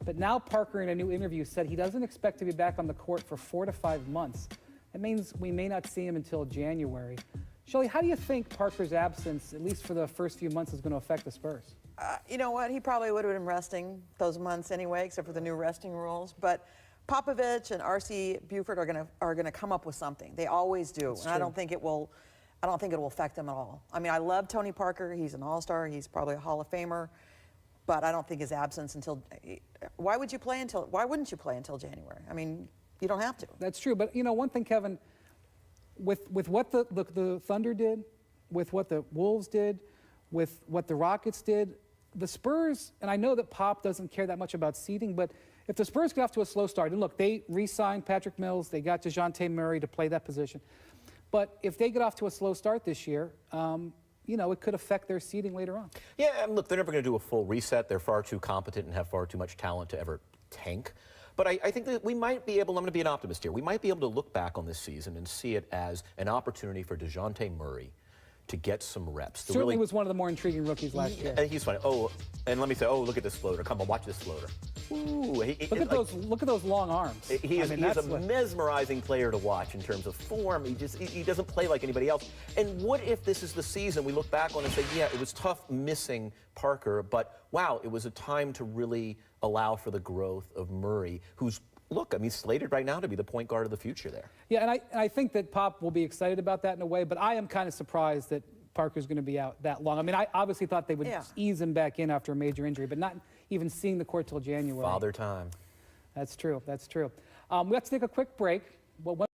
But now Parker, in a new interview, said he doesn't expect to be back on the court for 4 to 5 months. That means we may not see him until January. Shelley, how do you think Parker's absence, at least for the first few months, is going to affect the Spurs? You know what? He probably would have been resting those months anyway, except for the new resting rules. But Popovich and R.C. Buford are gonna come up with something. They always do, and I don't think it will affect them at all. I mean, I love Tony Parker. He's an all-star. He's probably a Hall of Famer. But I don't think his absence until why wouldn't you play until January? I mean, you don't have to. That's true. But you know, one thing, Kevin, with what the Thunder did, with what the Wolves did, with what the Rockets did, the Spurs, and I know that Pop doesn't care that much about seeding, but if the Spurs get off to a slow start, and look, they re-signed Patrick Mills, they got DeJounte Murray to play that position, but if they get off to a slow start this year, you know, it could affect their seeding later on. Yeah, and look, they're never going to do a full reset. They're far too competent and have far too much talent to ever tank. But I think that we might be able, I'm going to be an optimist here, we might be able to look back on this season and see it as an opportunity for DeJounte Murray to get some reps. Certainly was one of the more intriguing rookies last year. And he's funny. Oh, and let me say, oh, look at this floater. Come on, watch this floater. Ooh, look at those long arms. He is a mesmerizing player to watch in terms of form. He doesn't play like anybody else. And what if this is the season we look back on and say, yeah, it was tough missing Parker, but wow, it was a time to really allow for the growth of Murray, who's, look, I mean, slated right now to be the point guard of the future there. Yeah, and I think that Pop will be excited about that in a way, but I am kind of surprised that Parker's going to be out that long. I mean, I obviously thought they would ease him back in after a major injury, but not even seeing the court till January. Father time. That's true. That's true. We have to take a quick break. Well,